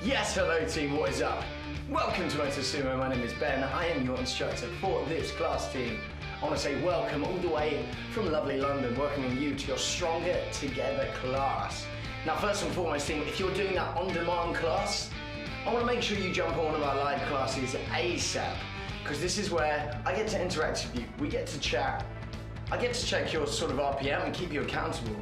Yes, hello team, what is up? Welcome to Motosumo, my name is Ben, I am your instructor for this class team. I want to say welcome all the way from lovely London, welcoming you to your Stronger Together class. Now first and foremost team, if you're doing that on-demand class, I want to make sure you jump on one of our live classes ASAP, because this is where I get to interact with you, we get to chat, I get to check your sort of RPM and keep you accountable.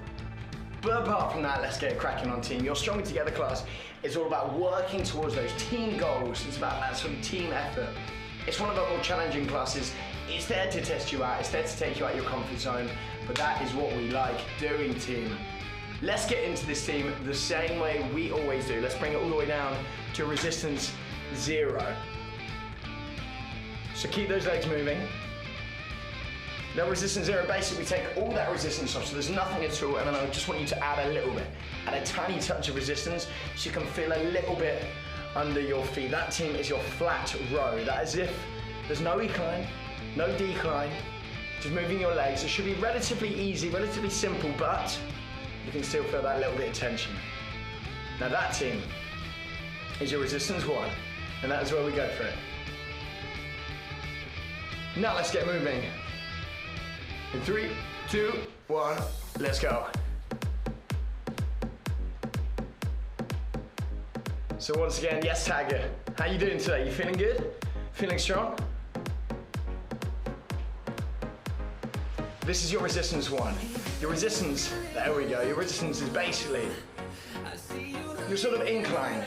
But apart from that, let's get cracking on team. Your Stronger Together class is all about working towards those team goals. It's about that sort of team effort. It's one of our more challenging classes. It's there to test you out. It's there to take you out of your comfort zone. But that is what we like doing, team. Let's get into this team the same way we always do. Let's bring it all the way down to resistance 0. So keep those legs moving. Now resistance 0, basically take all that resistance off, so there's nothing at all, and then I just want you to add a little bit, add a tiny touch of resistance, so you can feel a little bit under your feet. That team is your flat row. That is if there's no incline, no decline, just moving your legs. It should be relatively easy, relatively simple, but you can still feel that little bit of tension. Now that team is your resistance 1, and that is where we go for it. Now let's get moving. In 3, 2, 1, let's go. So once again, yes Tiger, how you doing today? You feeling good? Feeling strong? This is your resistance 1. Your resistance, there we go, your resistance is basically your sort of incline.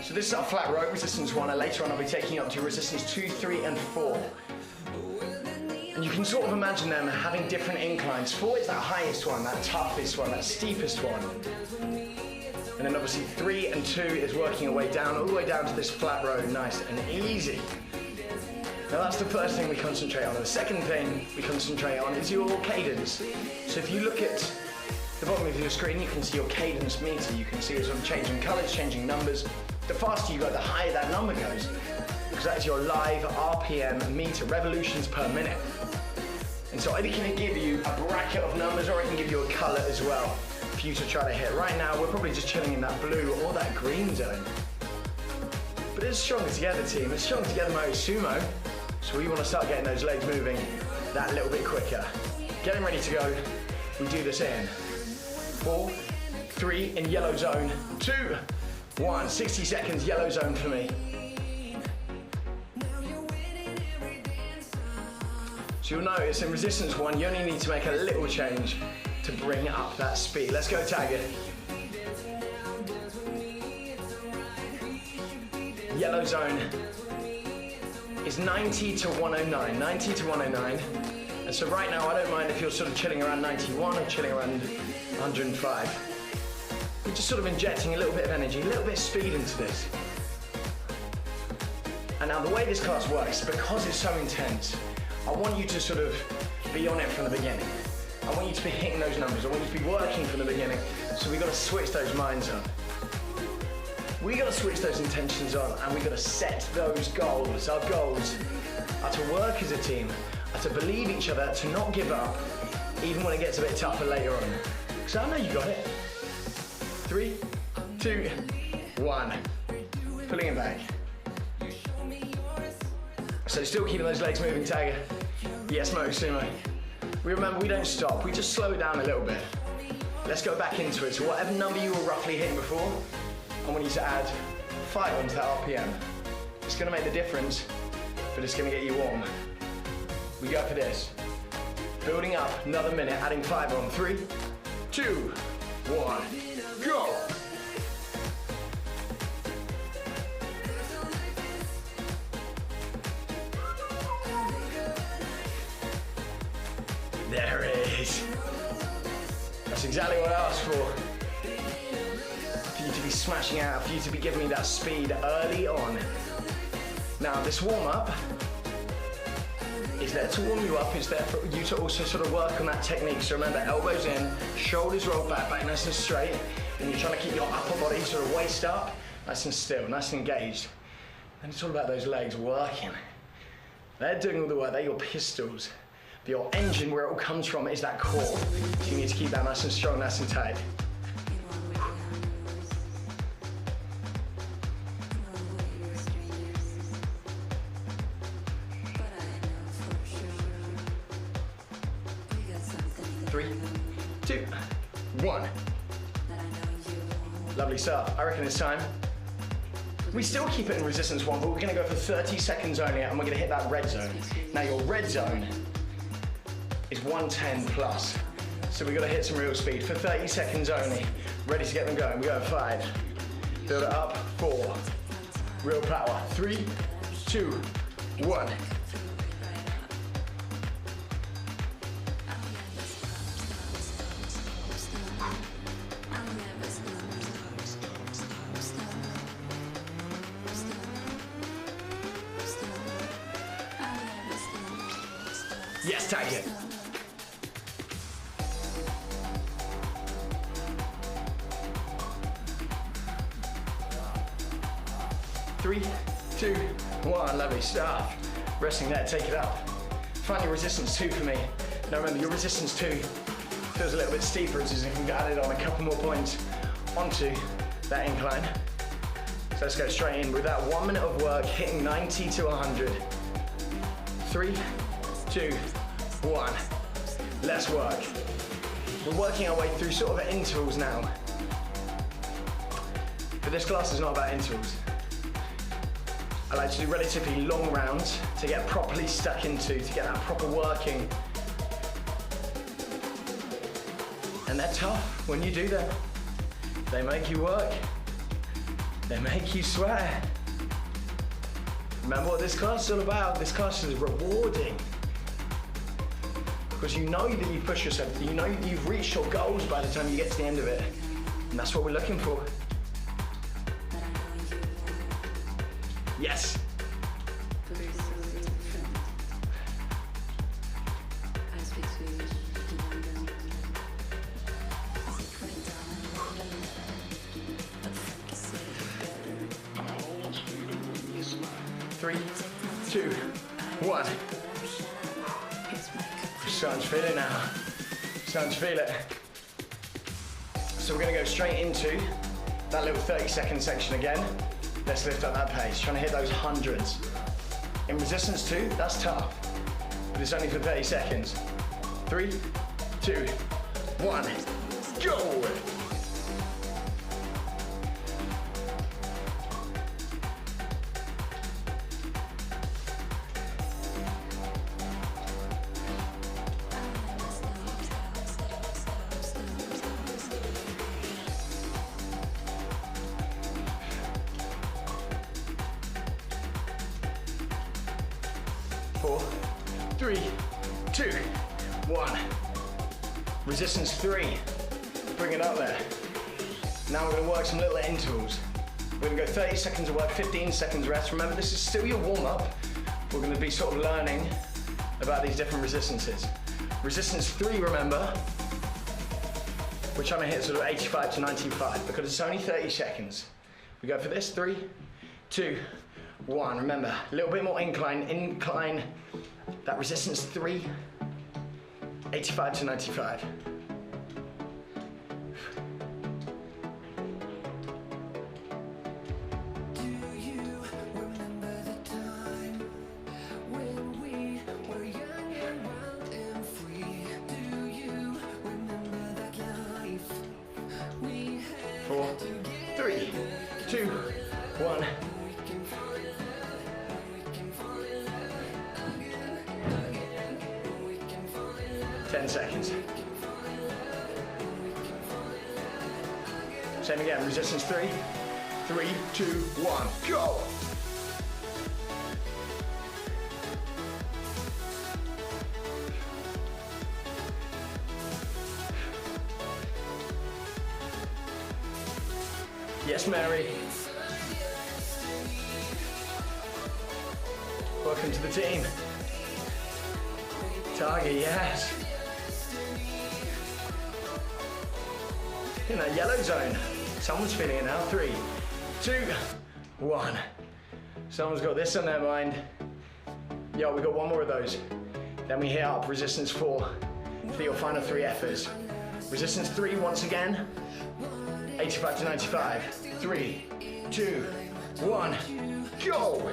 So this is our flat rope, resistance 1, and later on I'll be taking you up to resistance 2, 3, and 4. And you can sort of imagine them having different inclines. 4 is that highest one, that toughest one, that steepest one. And then obviously 3 and 2 is working your way down, all the way down to this flat row, nice and easy. Now that's the first thing we concentrate on. The second thing we concentrate on is your cadence. So if you look at the bottom of your screen, you can see your cadence meter. You can see it's sort of changing colors, changing numbers. The faster you go, the higher that number goes. Because that is your live RPM meter, revolutions per minute. And so it can give you a bracket of numbers, or it can give you a color as well for you to try to hit. Right now, we're probably just chilling in that blue or that green zone. But it's Stronger Together team, it's Stronger Together Motosumo. So we want to start getting those legs moving that little bit quicker. Getting ready to go. We do this in 4, 3 in yellow zone, 2, 1. 60 seconds, yellow zone for me. So you'll notice in resistance 1, you only need to make a little change to bring up that speed. Let's go, Tiger. Yellow zone is 90 to 109, 90 to 109. And so right now, I don't mind if you're sort of chilling around 91 or chilling around 105. We're just sort of injecting a little bit of energy, a little bit of speed into this. And now the way this class works, because it's so intense, I want you to sort of be on it from the beginning. I want you to be hitting those numbers. I want you to be working from the beginning. So we've got to switch those minds on. We got to switch those intentions on, and we got to set those goals. Our goals are to work as a team, are to believe each other, to not give up, even when it gets a bit tougher later on. So I know you got it. 3, 2, 1. Pulling it back. So still keeping those legs moving, Tiger. Yes, Motosumo. We remember, we don't stop, we just slow it down a little bit. Let's go back into it. So whatever number you were roughly hitting before, I want you to add 5 onto that RPM. It's gonna make the difference, but it's gonna get you warm. We go for this. Building up, another minute, adding 5 on. 3, 2, 1, go! There it is. That's exactly what I asked for. For you to be smashing out, for you to be giving me that speed early on. Now this warm-up is there to warm you up, it's there for you to also sort of work on that technique. So remember, elbows in, shoulders rolled back, back nice and straight, and you're trying to keep your upper body sort of waist up, nice and still, nice and engaged. And it's all about those legs working. They're doing all the work, they're your pistols. But your engine, where it all comes from, is that core. So you need to keep that nice and strong, nice and tight. 3, 2, 1. Lovely stuff. I reckon it's time. We still keep it in resistance 1, but we're gonna go for 30 seconds only, and we're gonna hit that red zone. Now your red zone is 110 plus. So we've got to hit some real speed for 30 seconds only. Ready to get them going. We go 5. Build it up. 4. Real power. 3, 2, 1. Yes, tag it. 3, 2, 1, lovely stuff. Resting there, take it up. Find your resistance 2 for me. Now remember, your resistance 2 feels a little bit steeper, as if we've added on a couple more points onto that incline. So let's go straight in with that 1 minute of work, hitting 90 to 100. 3, 2, 1. Let's work. We're working our way through sort of intervals now. But this class is not about intervals. I like to do relatively long rounds to get properly stuck into, to get that proper working. And they're tough when you do them. They make you work. They make you sweat. Remember what this class is all about. This class is rewarding. Because you know that you push yourself, you know that you've reached your goals by the time you get to the end of it. And that's what we're looking for. Yes. 3, 2, 1. Starting to feel it now. Starting to feel it. So we're going to go straight into that little 30-second section again. Let's lift up that pace, trying to hit those hundreds. In resistance 2, that's tough, but it's only for 30 seconds. 3, 2, 1, go! 4, 3, 2, 1. Resistance 3. Bring it up there. Now we're going to work some little intervals. We're going to go 30 seconds of work, 15 seconds rest. Remember, this is still your warm-up. We're going to be sort of learning about these different resistances. Resistance 3, remember, we're trying to hit sort of 85 to 95 because it's only 30 seconds. We go for this, 3, 2, 1. Remember, a little bit more incline, that resistance 3, 85 to 95. Four, 3, 2, 1. 10 seconds. Same again, resistance 3, 3, 2, 1, go! Yes, Mary. Welcome to the team. Target, yes. In that yellow zone. Someone's feeling it now. 3, 2, 1. Someone's got this on their mind. Yo, we got one more of those. Then we hit up resistance 4 for your final 3 efforts. Resistance 3 once again. 85 to 95. 3, 2, 1, go!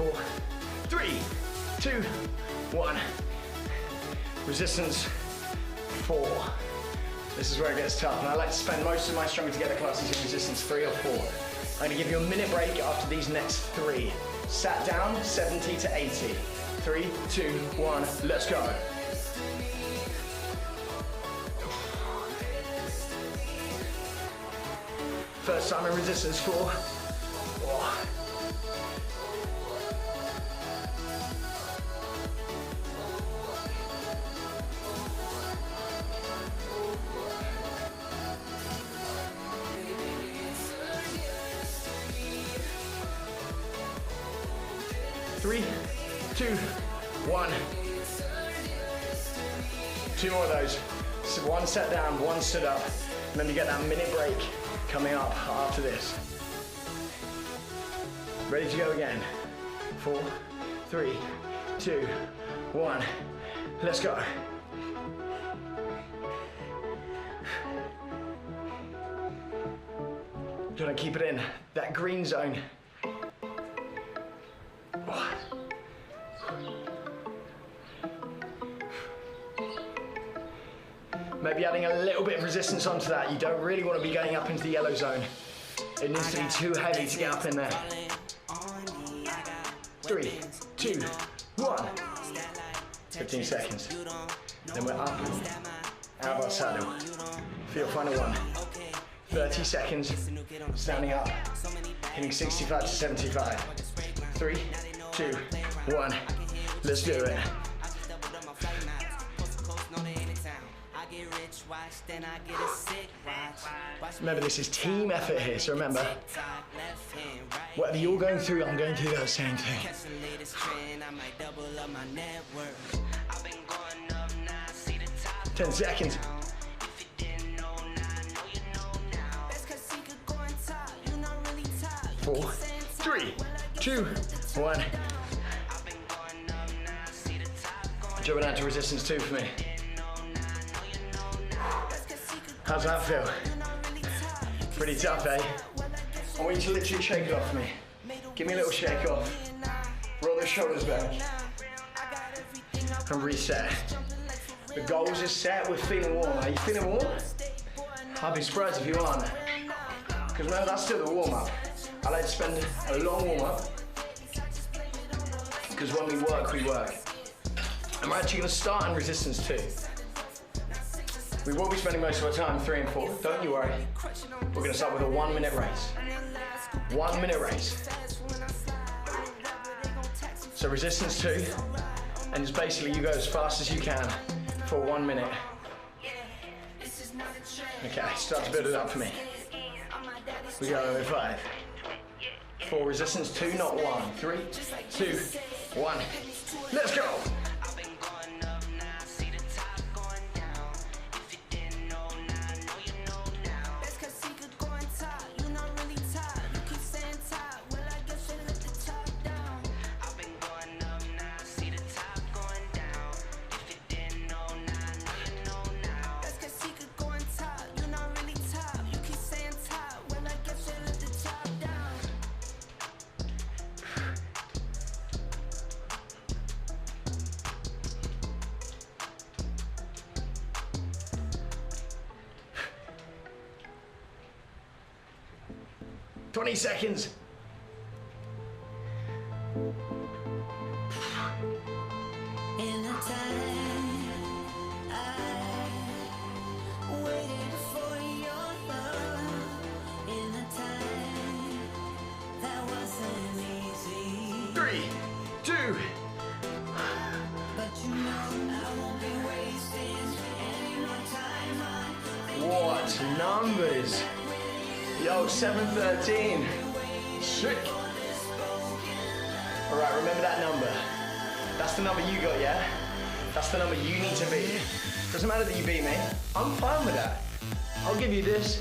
4, 3, 2, 1. Resistance 4. This is where it gets tough, and I like to spend most of my Stronger Together classes in resistance 3 or 4. I'm going to give you a minute break after these next 3. Sat down, 70 to 80. 3, 2, 1, let's go. First time in resistance 4. Oh. 3, 2, 1. 2 more of those. So 1 set down, 1 stood up. And then you get that minute break coming up after this. Ready to go again. 4, 3, 2, 1. Let's go. Gonna keep it in that green zone. Maybe adding a little bit of resistance onto that. You don't really want to be going up into the yellow zone. It needs to be too heavy to get up in there. 3, 2, 1. 15 seconds. Then we're up, out of our saddle. For your final one. 30 seconds, standing up, hitting 65 to 75. 3, 2, 1. Let's do it. Remember, this is team effort here, so remember, whatever you're going through, I'm going through that same thing. 10 seconds. 4, 3, 2, 1. Jumping out to resistance 2 for me. How's that feel? Pretty tough, eh? I want you to literally shake it off for me. Give me a little shake off. Roll the shoulders back. And reset. The goals are set, we're feeling warm. Are you feeling warm? I'd be surprised if you aren't. Because remember, that's still the warm-up. I like to spend a long warm-up. Because when we work, we work. And we're actually going to start in resistance 2. We will be spending most of our time 3 and 4. Don't you worry. We're going to start with a 1-minute race. 1-minute race. So resistance 2. And it's basically you go as fast as you can for 1 minute. Okay, start to build it up for me. We go in 5. 4, resistance 2, not 1. 3, 2, 1. Let's go. Twenty seconds. In the time I waited for your love, in the time that wasn't easy. 3, 2. But you know I won't be wasting any more time on What numbers? Yo, 7:13. Sick. All right, remember that number. That's the number you got, yeah? That's the number you need to beat. Doesn't matter that you beat me. I'm fine with that. I'll give you this.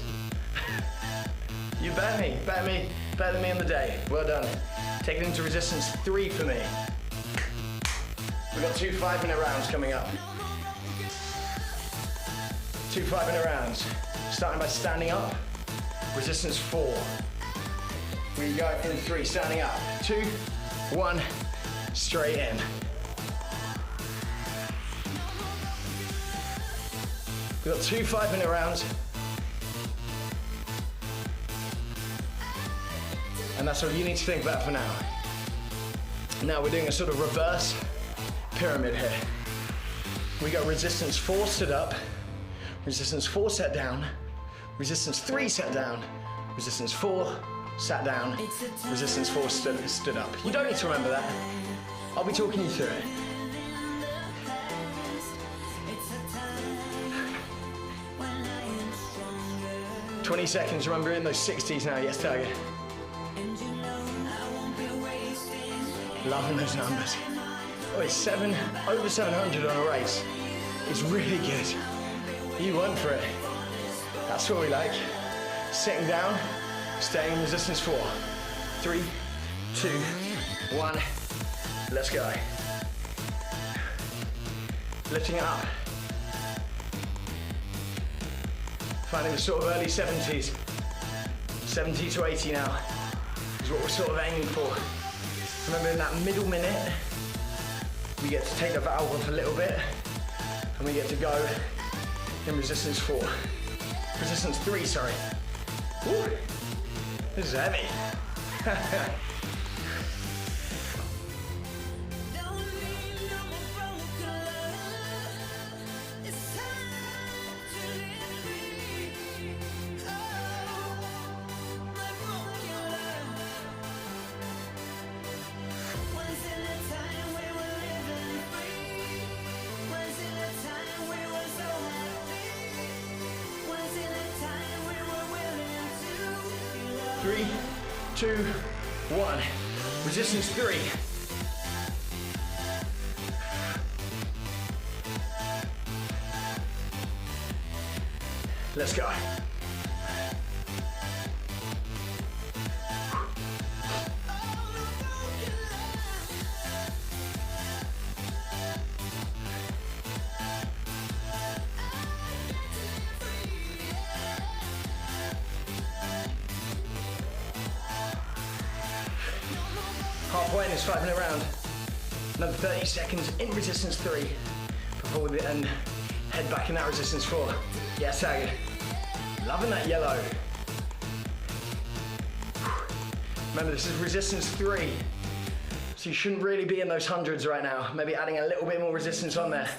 You bet me, better than me on the day. Well done. Take it into resistance 3 for me. We've got 2 5-minute rounds coming up. 2 5-minute rounds. Starting by standing up. Resistance 4. We go in 3, standing up. 2, 1, straight in. We've got 2 5-minute rounds. And that's all you need to think about for now. Now we're doing a sort of reverse pyramid here. We got resistance 4 stood up, resistance 4 set down, resistance 3 set down, resistance 4 sat down, resistance 4 stood up. You don't need to remember that. I'll be talking you through it. 20 seconds, remember in those 60s now, yes Tiger. Loving those numbers. Oh, it's over 700 on a race. It's really good. You went for it. That's what we like. Sitting down, staying in resistance 4. 3, 2, 1. Let's go. Lifting it up. Finding the sort of early 70s. 70 to 80 now is what we're sort of aiming for. Remember in that middle minute, we get to take the valve off a little bit and we get to go in resistance 4. Resistance 3, sorry. Woo. This is heavy. Three, 2, 1. Resistance 3. Let's go. Halfway in this 5-minute round. Another 30 seconds in resistance 3 before we then head back in that resistance 4. Yes, Tiger. Loving that yellow. Remember, this is resistance 3. So you shouldn't really be in those hundreds right now. Maybe adding a little bit more resistance on there.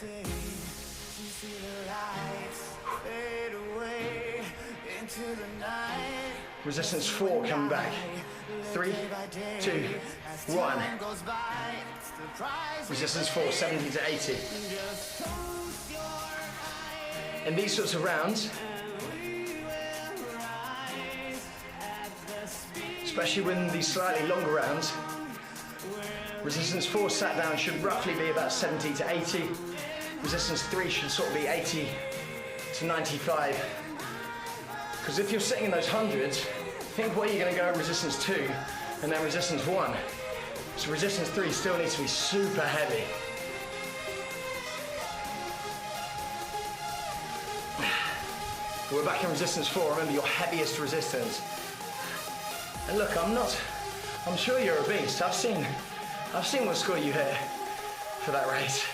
Resistance 4 coming back. 3, 2, 1. Resistance 4, 70 to 80. In these sorts of rounds, especially when these slightly longer rounds, resistance 4 sat down should roughly be about 70 to 80. Resistance 3 should sort of be 80 to 95. Because if you're sitting in those hundreds, think where you're going to go in resistance 2 and then resistance 1. So resistance 3 still needs to be super heavy. We're back in resistance 4. Remember your heaviest resistance. And look, I'm sure you're a beast. I've seen what score you hit for that race.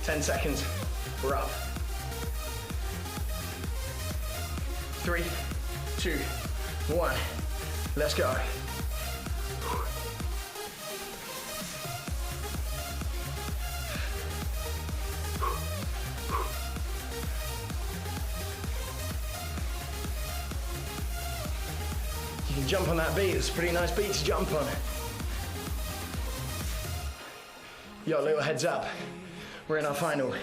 10 seconds, we're up. 3, 2, 1, let's go. You can jump on that beat, it's a pretty nice beat to jump on. Yo, little heads up, we're in our final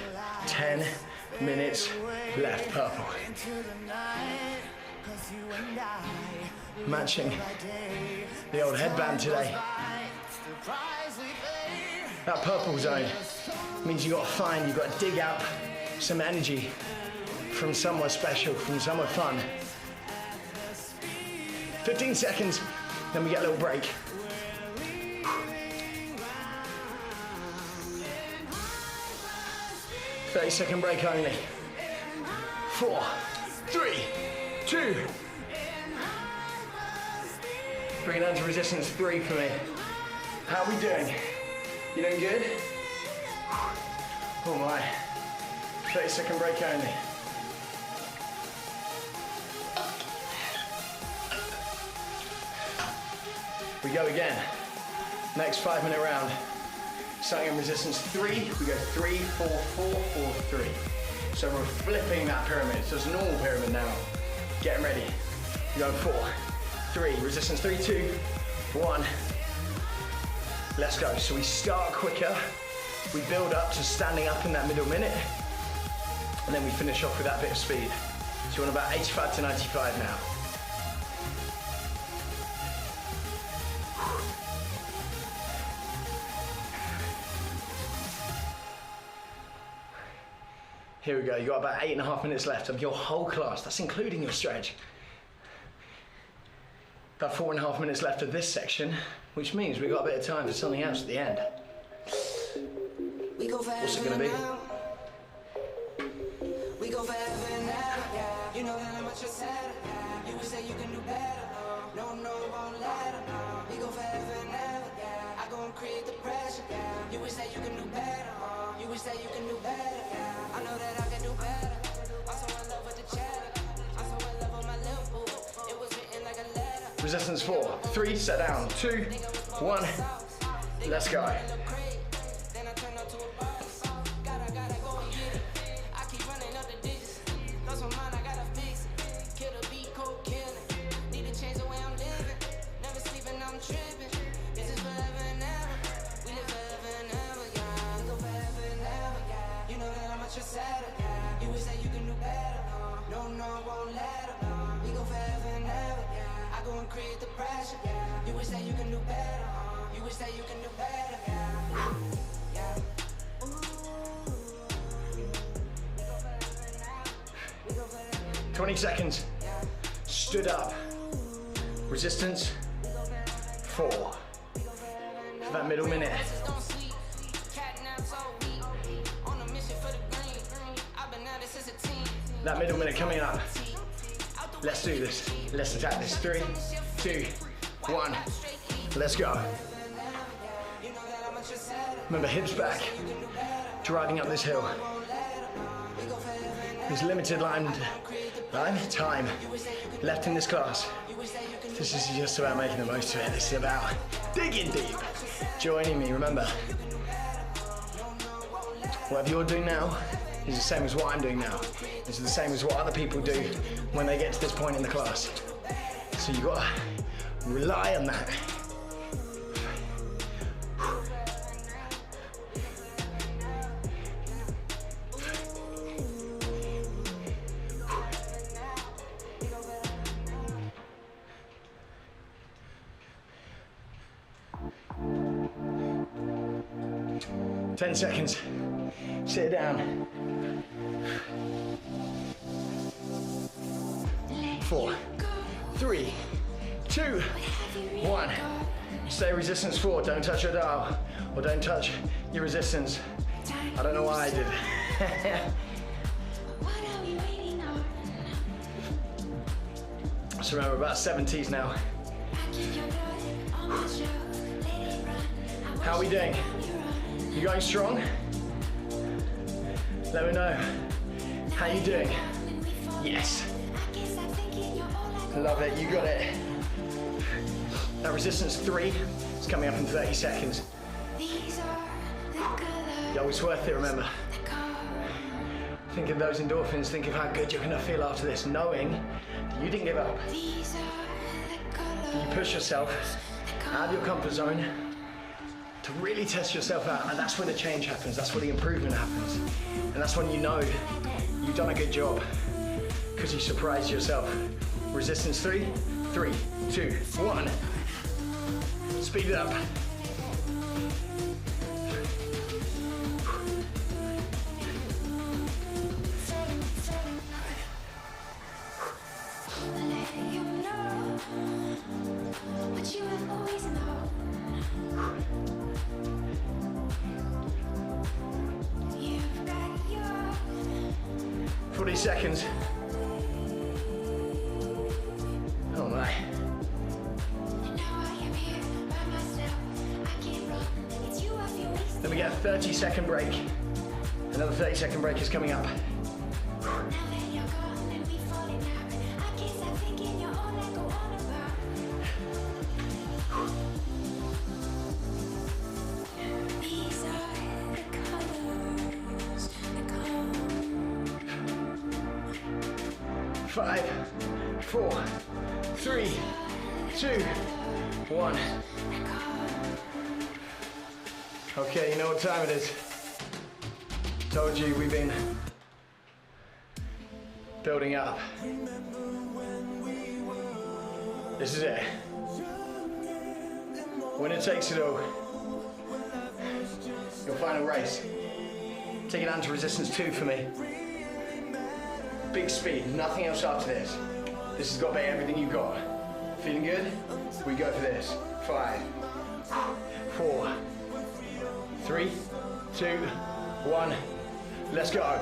10 minutes left, purple. Matching the old headband today. That purple zone means you've got to dig out some energy from somewhere special, from somewhere fun. 15 seconds, then we get a little break. Second break only. 4, 3, 2, Bring it down to resistance 3 for me. How are we doing? You doing good? Oh my. 30-second break only. We go again. Next 5-minute round. Starting in resistance 3, we go 3, 4, 4, 4, 3. So we're flipping that pyramid. So it's a normal pyramid now. Getting ready. We go 4, 3, resistance 3, 2, 1. Let's go. So we start quicker. We build up to standing up in that middle minute. And then we finish off with that bit of speed. So we're on about 85 to 95 now. Here we go, you got about 8.5 minutes left of your whole class. That's including your stretch. About 4.5 minutes left of this section, which means we've got a bit of time for something else at the end. What's it gonna be? We go forever now. You know that I'm much sad. You would say you can do better. No, won't let her. We go forever now. I go and create the pressure. You would say you can do better. You would say you can do better. I know that I can do better. I'm so in love with the chatter. I'm so in love with my little boo. It was written like a letter. Resistance 4, 3, set down, 2, 1, let's go. Then I turn up to a boss. Gotta go and get it. I keep running up the digits. Lost my mind, I gotta fix it. Kill the beat, cold killing. Need to change the way I'm living. Never sleeping, I'm tripping. This is forever and ever. We live forever and ever, yeah. We go forever and ever, yeah. You know that I'm much sadder, yeah. You would say you can do better. No, won't let her. We go forever and ever, yeah. I go and create the pressure, yeah. You would say you can do better. You would say you can do better, yeah. Yeah. 20 seconds. Stood up. Resistance 4. For that middle minute. That middle minute coming up. Let's do this. Let's attack this. 3, 2, 1. Let's go. Remember, hips back. Driving up this hill. There's limited time left in this class. This is just about making the most of it. This is about digging deep. Joining me, remember. Whatever you're doing now is the same as what I'm doing now. It's the same as what other people do when they get to this point in the class. So you've got to rely on that. Ten seconds. Sit down. 4, 3, 2, 1. Stay resistance 4. Don't touch your dial, or don't touch your resistance. I don't know why I did. So remember, about 70s now. How are we doing? You going strong? Let me know. How you doing? Yes. Love it, you got it. That resistance 3 is coming up in 30 seconds. Yo, it's worth it, remember. Think of those endorphins, think of how good you're gonna feel after this, knowing that you didn't give up. You push yourself out of your comfort zone to really test yourself out, and that's where the change happens, that's where the improvement happens. And that's when you know you've done a good job, because you surprised yourself. Resistance 3, 3, 2, 1. Speed it up. But you have always known. 40 seconds. Oh my. Then we get a 30-second break. Another 30-second break is coming up. Five, 4, 3, 2, 1. Okay, you know what time it is. Told you we've been building up. This is it. Winner takes it all. Your final race. Take it down to resistance 2 for me. Big speed, nothing else after this. This has got to be everything you've got. Feeling good? We go for this. 5, 4, 3, 2, 1. Let's go.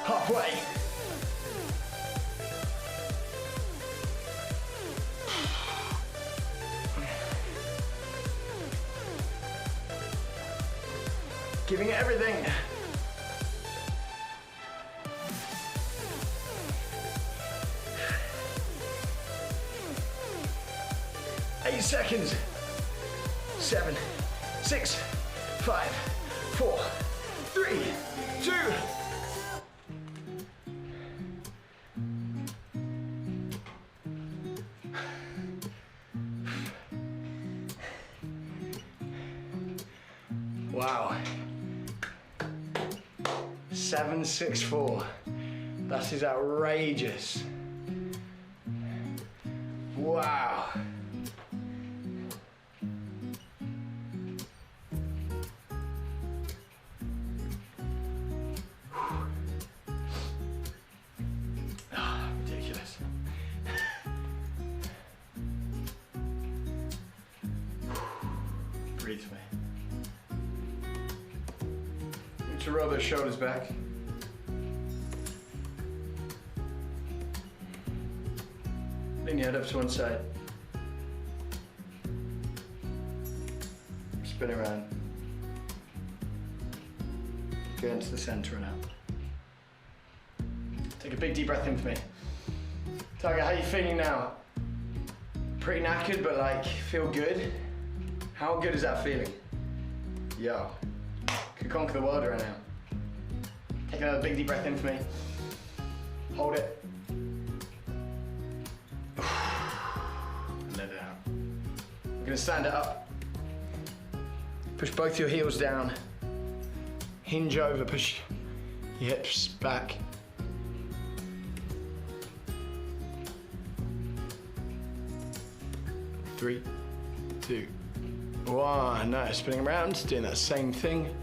Halfway. Giving it everything. Eight seconds. 7, 6, 5, 4, 3, 2. Wow. 764. That is outrageous. Wow. Oh, ridiculous. Breathe for me. To roll those shoulders back. Lean your head up to one side. Spin around. Go into the center and out. Take a big deep breath in for me. Tiger, how are you feeling now? Pretty knackered, but like, feel good? How good is that feeling? Yo. Could conquer the world right now. Take another big deep breath in for me. Hold it. Let it out. We're gonna stand it up. Push both your heels down. Hinge over, push your hips back. Three, 2, 1. Nice, spinning around, doing that same thing.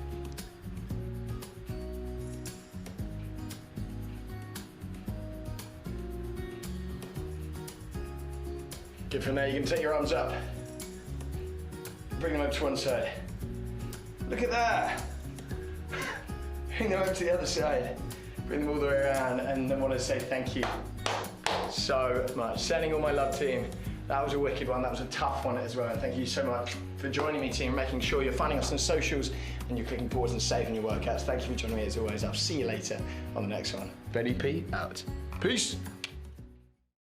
Good. From there, you can take your arms up. Bring them up to one side. Look at that. Bring them up to the other side. Bring them all the way around, and then want to say thank you so much. Sending all my love, team. That was a wicked one. That was a tough one as well. And thank you so much for joining me, team, making sure you're finding us on socials and you're clicking pause and saving your workouts. Thank you for joining me as always. I'll see you later on the next one. Betty P out. Peace.